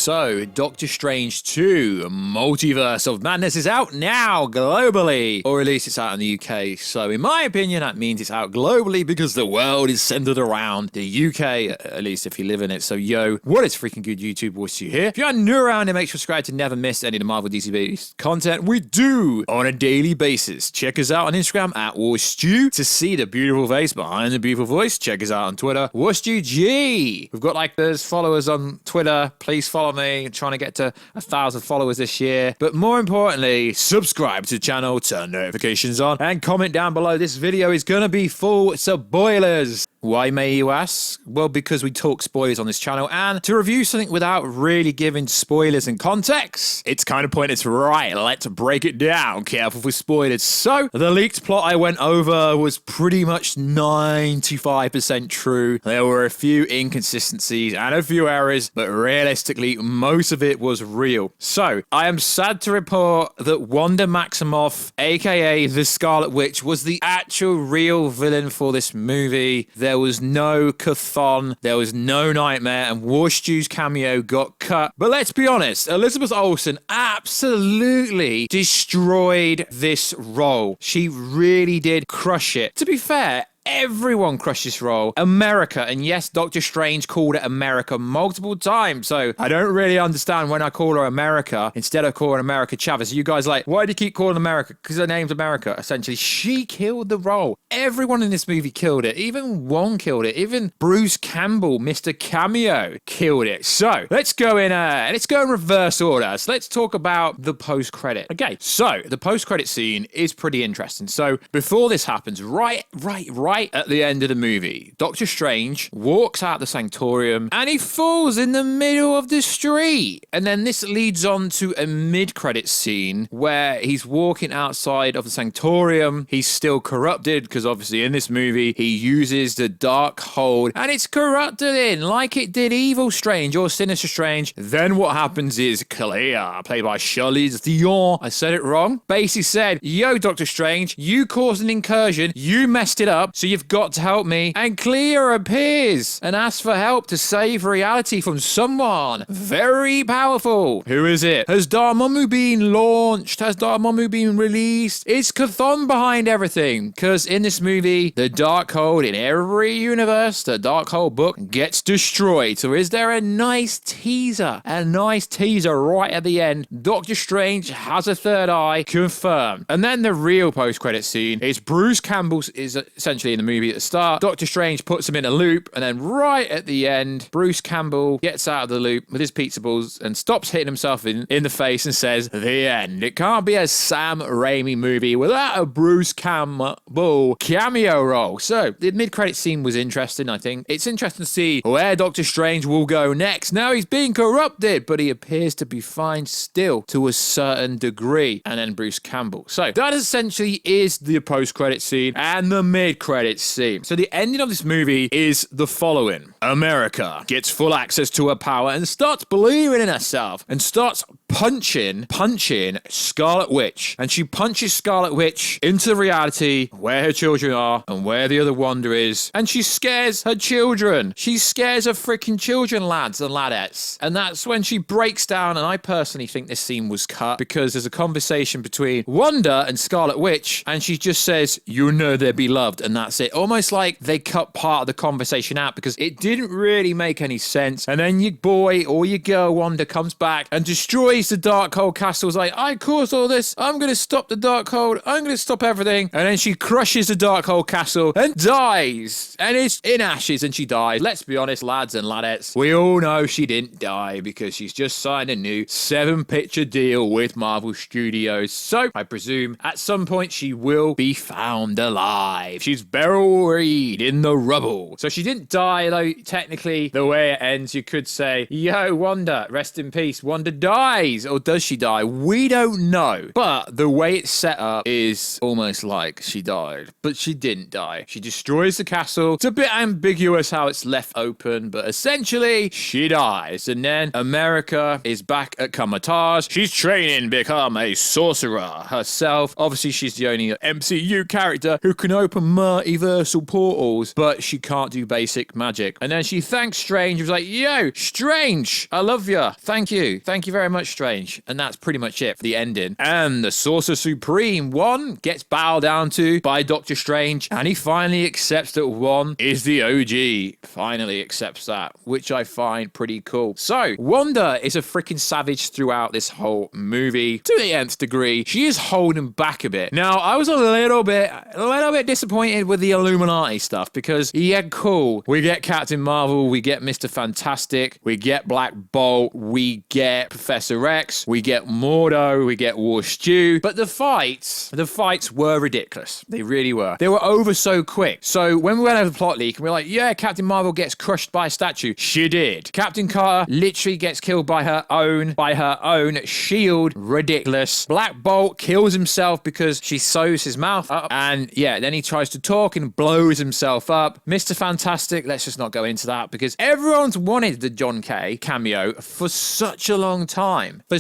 So, Doctor Strange 2, Multiverse of Madness is out now globally, or at least it's out in the UK. So, in my opinion, that means it's out globally because the world is centered around the UK, at least if you live in it. So, yo, what is freaking good YouTube? Warstu here. If you're new around here, make sure to subscribe to never miss any of the Marvel DC content we do on a daily basis. Check us out on Instagram at Warstu to see the beautiful face behind the beautiful voice. Check us out on Twitter, WarstuG. We've got like those followers on Twitter. Please follow me. I'm trying to get to 1,000 followers this year. But more importantly, subscribe to the channel, turn notifications on, and comment down below. This video is going to be full spoilers. Why, may you ask? Well, because we talk spoilers on this channel, and to review something without really giving spoilers and context, it's kind of pointless. Right, let's break it down. Careful for spoilers. So, the leaked plot I went over was pretty much 95% true. There were a few inconsistencies and a few errors, but realistically, most of it was real. So, I am sad to report that Wanda Maximoff, aka the Scarlet Witch, was the actual real villain for this movie. There was no Chthon, there was no Nightmare, and Warstu's cameo got cut. But let's be honest, Elizabeth Olsen absolutely destroyed this role. She really did crush it. To be fair, everyone crushed this role. America, and yes, Doctor Strange called it America multiple times, so I don't really understand when I call her America instead of calling America Chavez. You guys like, why do you keep calling America? Because her name's America, essentially. She killed the role. Everyone in this movie killed it. Even Wong killed it. Even Bruce Campbell, Mr. Cameo, killed it. So, let's go in reverse order. So let's talk about the post-credit. Okay, so the post-credit scene is pretty interesting. So, before this happens, right at the end of the movie, Doctor Strange walks out the Sanctorium and he falls in the middle of the street. And then this leads on to a mid-credit scene where he's walking outside of the Sanctorium. He's still corrupted because obviously in this movie he uses the dark hold and it's corrupted in like it did Evil Strange or Sinister Strange. Then what happens is Clea, played by Charlize Theron, I said it wrong, basically said, yo, Doctor Strange, you caused an incursion, you messed it up, so you've got to help me. And Clea appears and asks for help to save reality from someone very powerful. Who is it? Has Dormammu been launched? Has Dormammu been released? Is Chthon behind everything? Because in this movie, the Darkhold in every universe, the Darkhold book gets destroyed. So is there a nice teaser? A nice teaser right at the end. Doctor Strange has a third eye, confirmed. And then the real post-credit scene is Bruce Campbell is essentially in the movie at the start. Doctor Strange puts him in a loop, and then right at the end, Bruce Campbell gets out of the loop with his pizza balls and stops hitting himself in the face and says, the end. It can't be a Sam Raimi movie without a Bruce Campbell cameo role. So, the mid-credit scene was interesting, I think. It's interesting to see where Doctor Strange will go next. Now he's being corrupted, but he appears to be fine still to a certain degree. And then Bruce Campbell. So, that essentially is the post-credit scene and the mid-credit scene. So the ending of this movie is the following. America gets full access to her power and starts believing in herself and starts punching Scarlet Witch. And she punches Scarlet Witch into reality where her children are and where the other Wanda is. And she scares her children. She scares her freaking children, lads and ladettes. And that's when she breaks down. And I personally think this scene was cut because there's a conversation between Wanda and Scarlet Witch. And she just says, you know they're beloved. And that's it. Almost like they cut part of the conversation out because it didn't really make any sense. And then your boy or your girl Wanda comes back and destroys the Darkhold Castle. Is like, I caused all this. I'm going to stop the Darkhold. I'm going to stop everything. And then she crushes the Darkhold Castle and dies. And it's in ashes and she dies. Let's be honest, lads and ladettes. We all know she didn't die because she's just signed a new 7-picture deal with Marvel Studios. So I presume at some point she will be found alive. She's buried in the rubble. So she didn't die, though technically the way it ends, you could say, yo, Wanda, rest in peace. Wanda dies. Or does she die? We don't know. But the way it's set up is almost like she died. But she didn't die. She destroys the castle. It's a bit ambiguous how it's left open, but essentially she dies. And then America is back at Kamatage. She's training to become a sorcerer herself. Obviously, she's the only MCU character who can open multiversal portals, but she can't do basic magic. And then she thanks Strange. She was like, yo, Strange, I love you. Thank you. Thank you very much, Strange. And that's pretty much it for the ending. And the Sorcerer Supreme, One, gets bowed down to by Doctor Strange, and he finally accepts that One is the OG. Finally accepts that, which I find pretty cool. So, Wanda is a freaking savage throughout this whole movie to the nth degree. She is holding back a bit. Now, I was a little bit disappointed with the Illuminati stuff because, yeah, cool. We get Captain Marvel, we get Mr. Fantastic, we get Black Bolt, we get Professor X, we get Mordo, we get Warstu. But the fights were ridiculous. They really were. They were over so quick. So when we went over the plot leak, and we were like, yeah, Captain Marvel gets crushed by a statue. She did. Captain Carter literally gets killed by her own shield. Ridiculous. Black Bolt kills himself because she sews his mouth up. And yeah, then he tries to talk and blows himself up. Mr. Fantastic, let's just not go into that because everyone's wanted the John K cameo for such a long time. But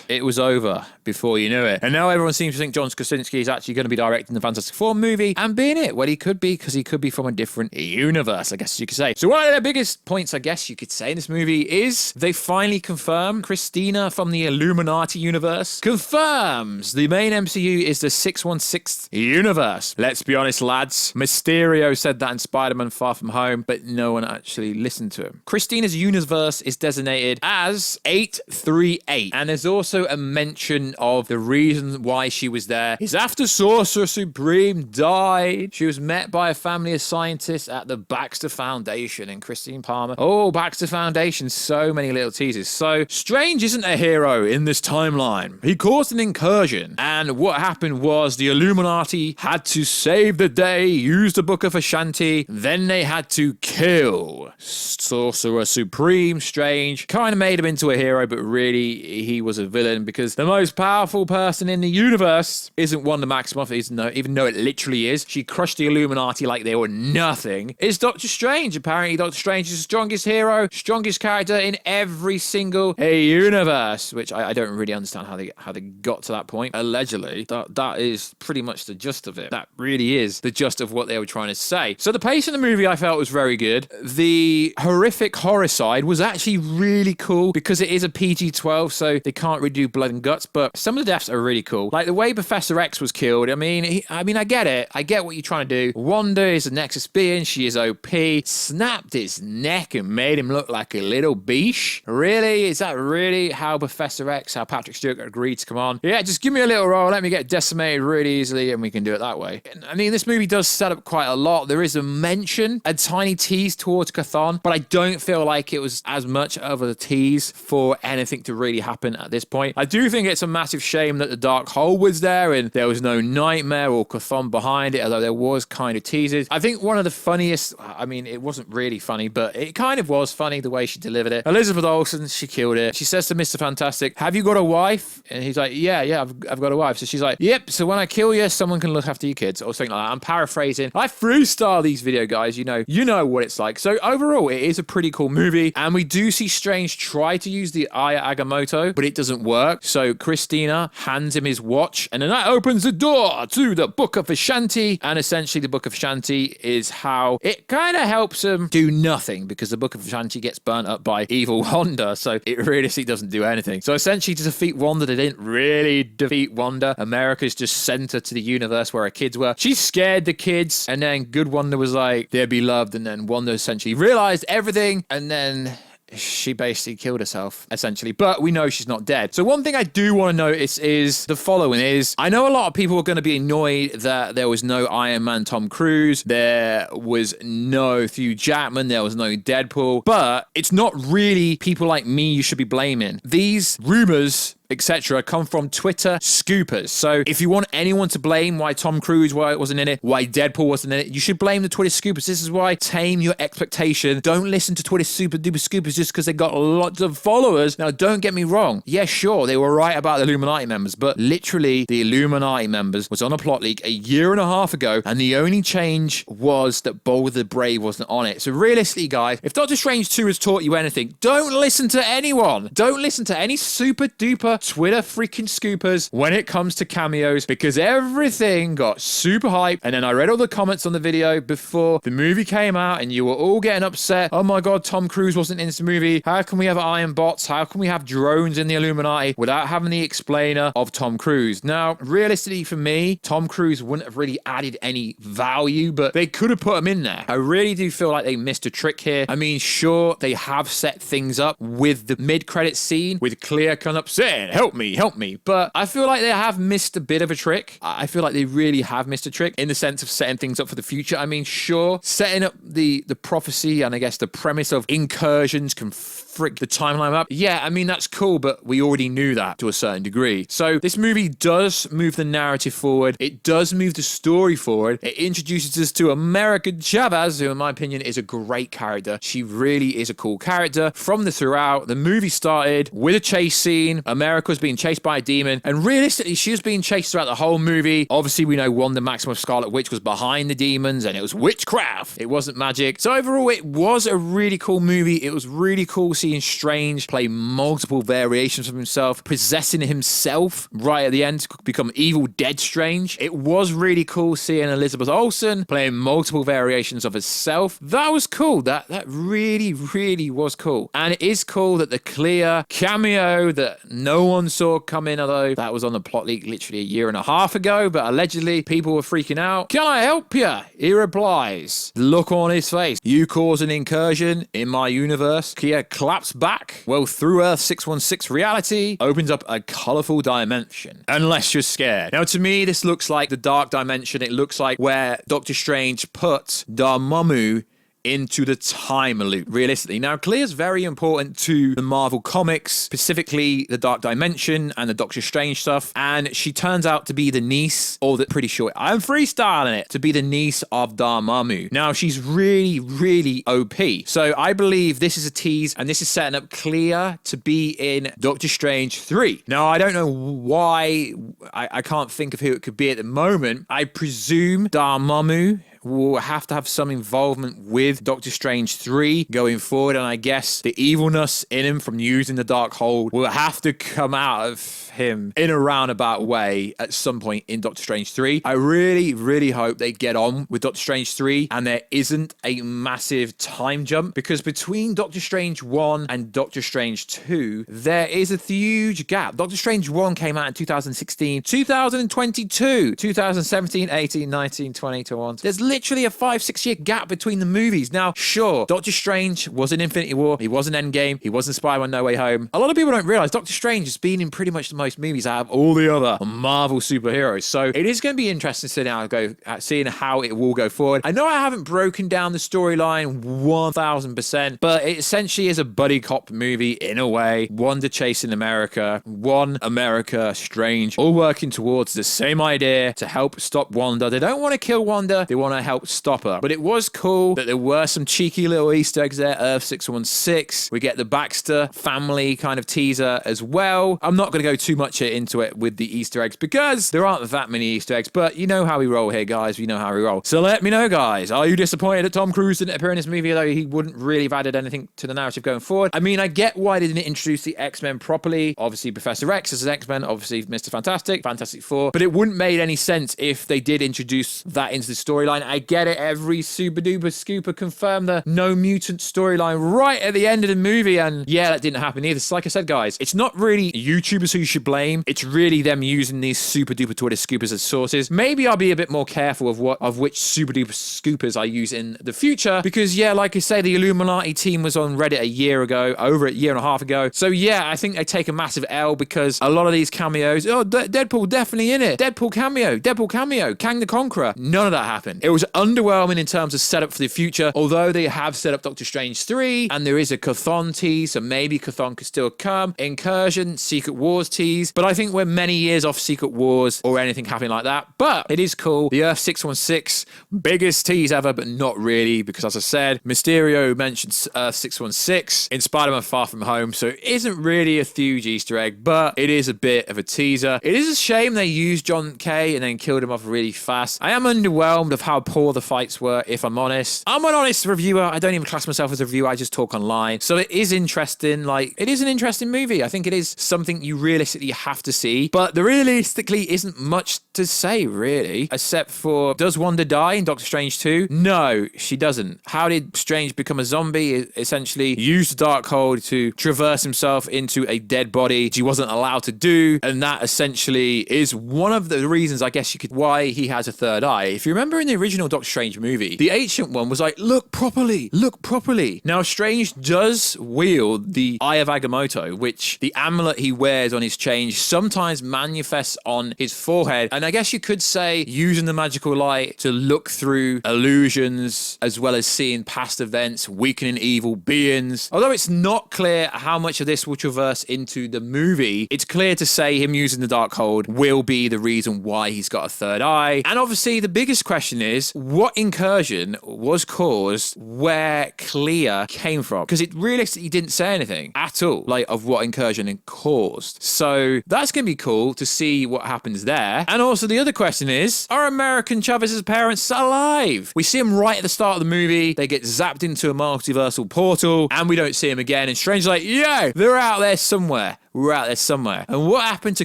it was over before you knew it. And now everyone seems to think John Krasinski is actually going to be directing the Fantastic Four movie and being it. Well, he could be because he could be from a different universe, I guess you could say. So one of the biggest points, I guess you could say, in this movie is they finally confirm Christina from the Illuminati universe confirms the main MCU is the 616th universe. Let's be honest, lads. Mysterio said that in Spider-Man Far From Home, but no one actually listened to him. Christina's universe is designated as 838. And there's also a mention of the reason why she was there is after Sorcerer Supreme died. She was met by a family of scientists at the Baxter Foundation and Christine Palmer. Oh, Baxter Foundation, so many little teasers. So Strange isn't a hero in this timeline. He caused an incursion, and what happened was the Illuminati had to save the day, use the Book of Ashanti, then they had to kill Sorcerer Supreme. Strange kind of made him into a hero, but really he was a villain because the most powerful person in the universe isn't Wanda Maximoff, even though it literally is. She crushed the Illuminati like they were nothing. It's Doctor Strange. Apparently Doctor Strange is the strongest hero, strongest character in every single universe, which I don't really understand how they got to that point. Allegedly, that is pretty much the gist of it. That really is the gist of what they were trying to say. So the pace of the movie I felt was very good. The horrific horror side was actually really cool because it is a PG-12, so they can't really do blood and guts, but some of the deaths are really cool. Like the way Professor X was killed. I mean, I get it. I get what you're trying to do. Wanda is a Nexus being. She is OP. Snapped his neck and made him look like a little beach. Really? Is that really how Professor X, how Patrick Stewart agreed to come on? Yeah, just give me a little role. Let me get decimated really easily and we can do it that way. I mean, this movie does set up quite a lot. There is a mention, a tiny tease towards Chthon, but I don't feel like it was as much of a tease for anything to really happen at this point. I do think it's a massive shame that the Dark Hole was there and there was no Nightmare or Chthon behind it, although there was kind of teasers. I think one of the funniest, I mean, it wasn't really funny, but it kind of was funny the way she delivered it. Elizabeth Olsen, she killed it. She says to Mr. Fantastic, have you got a wife? And he's like, yeah, I've got a wife. So she's like, yep, so when I kill you, someone can look after your kids or something like that. I'm paraphrasing. I freestyle these video guys, you know what it's like. So overall, it is a pretty cool movie. And we do see Strange try to use the Eye Agamotto, but it doesn't work. So Christina hands him his watch, and then that opens the door to the Book of Ashanti. And essentially, the Book of Ashanti is how it kind of helps him do nothing because the Book of Ashanti gets burnt up by evil Wanda. So it really doesn't do anything. So essentially, to defeat Wanda, they didn't really defeat Wanda. America's just sent her to the universe where her kids were. She scared the kids, and then good Wanda was like, they're beloved. And then Wanda essentially realized everything, and then she basically killed herself, essentially. But we know she's not dead. So one thing I do want to notice is the following is, I know a lot of people are going to be annoyed that there was no Iron Man Tom Cruise, there was no Hugh Jackman, there was no Deadpool, but it's not really people like me you should be blaming. These rumors, etc., come from Twitter scoopers. So if you want anyone to blame why Tom Cruise wasn't in it, why Deadpool wasn't in it, you should blame the Twitter scoopers. This is why tame your expectation. Don't listen to Twitter super duper scoopers just because they got lots of followers. Now, don't get me wrong. Yeah, sure, they were right about the Illuminati members, but literally the Illuminati members was on a plot leak a year and a half ago, and the only change was that Bold the Brave wasn't on it. So realistically, guys, if Doctor Strange 2 has taught you anything, don't listen to anyone. Don't listen to any super duper super Twitter freaking scoopers when it comes to cameos, because everything got super hype. And then I read all the comments on the video before the movie came out, and you were all getting upset. Oh my God, Tom Cruise wasn't in this movie. How can we have iron bots? How can we have drones in the Illuminati without having the explainer of Tom Cruise? Now, realistically for me, Tom Cruise wouldn't have really added any value, but they could have put him in there. I really do feel like they missed a trick here. I mean, sure, they have set things up with the mid-credit scene with Clea coming up saying, help me, but I feel like they have missed a bit of a trick. I feel like they really have missed a trick in the sense of setting things up for the future. I mean, sure, setting up the prophecy and I guess the premise of incursions can frick the timeline up. Yeah, I mean, that's cool, but we already knew that to a certain degree. So this movie does move the narrative forward. It does move the story forward. It introduces us to America Chavez, who in my opinion is a great character. She really is a cool character. From the throughout, the movie started with a chase scene. America was being chased by a demon, and realistically, she was being chased throughout the whole movie. Obviously, we know Wanda Maximoff Scarlet Witch was behind the demons, and it was witchcraft. It wasn't magic. So overall, it was a really cool movie. It was really cool seeing Strange play multiple variations of himself, possessing himself right at the end to become Evil Dead Strange. It was really cool seeing Elizabeth Olsen playing multiple variations of herself. That was cool. That really, really was cool. And it is cool that the Clea cameo that no one saw coming, although that was on the plot leak literally a year and a half ago, but allegedly people were freaking out. Can I help you? He replies, the look on his face. You cause an incursion in my universe. Clea claps back. Well, through Earth 616 reality opens up a colorful dimension. Unless you're scared. Now, to me, this looks like the dark dimension. It looks like where Doctor Strange put Dormammu into the time loop, realistically. Now, Clea is very important to the Marvel comics, specifically the Dark Dimension and the Doctor Strange stuff, and she turns out to be the niece, or pretty sure, I'm freestyling it, to be the niece of Dormammu. Now, she's really, really OP. So I believe this is a tease, and this is setting up Clea to be in Doctor Strange 3. Now, I don't know why, I can't think of who it could be at the moment. I presume Dormammu will have to have some involvement with Doctor Strange 3 going forward, and I guess the evilness in him from using the Darkhold will have to come out of him in a roundabout way at some point in Doctor Strange 3. I really, really hope they get on with Doctor Strange 3 and there isn't a massive time jump, because between Doctor Strange 1 and Doctor Strange 2, there is a huge gap. Doctor Strange 1 came out in 2016, 2022, 2017, 18, 19, 20, 21. There's literally a 5-6 year gap between the movies. Now, sure, Doctor Strange was in Infinity War, he was in Endgame, he was in Spider-Man No Way Home. A lot of people don't realize Doctor Strange has been in pretty much the most movies out of all the other Marvel superheroes. So it is going to be interesting to now go seeing how it will go forward. I know I haven't broken down the storyline 1000%, but it essentially is a buddy cop movie in a way. Wanda chasing America, one America Strange, all working towards the same idea to help stop Wanda. They don't want to kill Wanda, they want to help stop her. But it was cool that there were some cheeky little Easter eggs there. Earth 616. We get the Baxter family kind of teaser as well. I'm not going to go too much into it with the Easter eggs because there aren't that many Easter eggs, but you know how we roll here, guys. We know how we roll. So let me know, guys. Are you disappointed that Tom Cruise didn't appear in this movie, though he wouldn't really have added anything to the narrative going forward? I mean, I get why they didn't introduce the X-Men properly. Obviously, Professor X as an X-Men, obviously Mr. Fantastic, Fantastic Four, but it wouldn't make any sense if they did introduce that into the storyline. I get it. Every super duper scooper confirmed the no mutant storyline right at the end of the movie, and yeah, that didn't happen either. So like I said, guys, it's not really YouTubers who you should blame. It's really them using these super duper Twitter scoopers as sources. Maybe I'll be a bit more careful of which super duper scoopers I use in the future, because yeah, like I say, the Illuminati team was on Reddit a year ago, over a year and a half ago. So yeah, I think they take a massive L because a lot of these cameos, Deadpool definitely in it, Deadpool cameo, Kang the Conqueror. None of that happened. It was underwhelming in terms of setup for the future, although they have set up Doctor Strange 3 and there is a Chthon tease, so maybe Chthon could still come. Incursion, Secret Wars tease, but I think we're many years off Secret Wars or anything happening like that. But it is cool. The Earth 616, biggest tease ever, but not really, because as I said, Mysterio mentions Earth 616 in Spider-Man Far From Home, so it isn't really a huge Easter egg, but it is a bit of a teaser. It is a shame they used John K and then killed him off really fast. I am underwhelmed of how poor the fights were, if I'm honest. I'm an honest reviewer. I don't even class myself as a reviewer. I just talk online. So it is interesting. Like, it is an interesting movie. I think it is something you realistically have to see. But there realistically isn't much to say, really, except for, does Wanda die in Doctor Strange 2? No, she doesn't. How did Strange become a zombie? Essentially use the Darkhold to traverse himself into a dead body, which he wasn't allowed to do. And that essentially is one of the reasons, I guess you could, why he has a third eye. If you remember in the original Doctor Strange movie, the Ancient One was like, look properly, look properly. Now, Strange does wield the Eye of Agamotto, which the amulet he wears on his chain sometimes manifests on his forehead. And I guess you could say using the magical light to look through illusions as well as seeing past events, weakening evil beings. Although it's not clear how much of this will traverse into the movie, it's clear to say him using the Darkhold will be the reason why he's got a third eye. And obviously the biggest question is, what incursion was caused where Clea came from? Because it realistically didn't say anything at all, like, of what incursion it caused. So that's going to be cool to see what happens there. And also the other question is, are American Chavez's parents alive? We see them right at the start of the movie. They get zapped into a multiversal portal and we don't see them again. And Strange's like, yo, they're out there somewhere. We're out there somewhere. And what happened to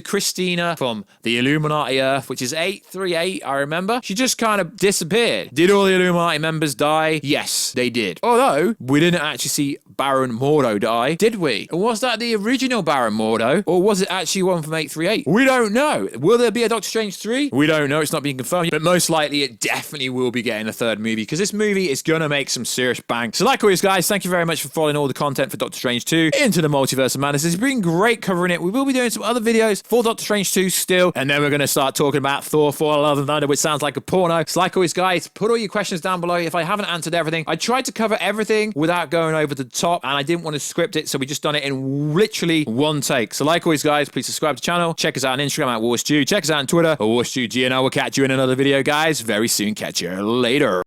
Christina from the Illuminati Earth, which is 838, I remember? She just kind of disappeared. Did all the Illuminati members die? Yes, they did. Although, we didn't actually see Baron Mordo die, did we? And was that the original Baron Mordo? Or was it actually one from 838? We don't know. Will there be a Doctor Strange 3? We don't know. It's not being confirmed. But most likely, it definitely will be getting a third movie, because this movie is going to make some serious bang. So like always, guys, thank you very much for following all the content for Doctor Strange 2 into the Multiverse of Madness. It's been great covering it. We will be doing some other videos for Doctor Strange 2 still, and then we're going to start talking about Thor 4 Love and Thunder, which sounds like a porno. So like always, guys, put all your questions down below. If I haven't answered everything, I tried to cover everything without going over the top, and I didn't want to script it, so we just done it in literally one take. So like always, guys, please subscribe to the channel. Check us out on Instagram at Warstu. Check us out on Twitter at WarstuG, and I will catch you in another video, guys, very soon. Catch you later.